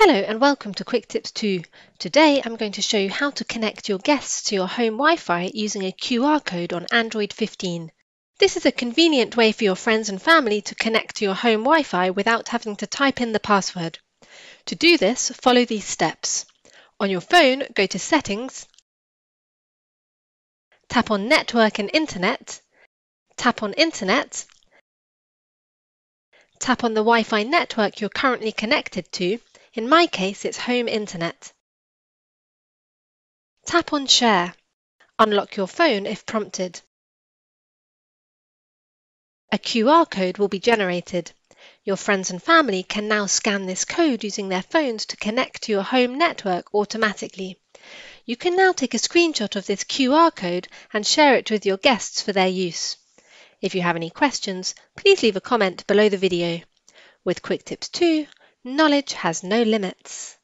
Hello and welcome to QuickTipsTo. Today I'm going to show you how to connect your guests to your home Wi-Fi using a QR code on Android 15. This is a convenient way for your friends and family to connect to your home Wi-Fi without having to type in the password. To do this, follow these steps. On your phone, go to Settings, tap on Network and Internet, tap on Internet, tap on the Wi-Fi network you're currently connected to. In my case, it's home internet. Tap on Share. Unlock your phone if prompted. A QR code will be generated. Your friends and family can now scan this code using their phones to connect to your home network automatically. You can now take a screenshot of this QR code and share it with your guests for their use. If you have any questions, please leave a comment below the video. With QuickTipsTo, knowledge has no limits.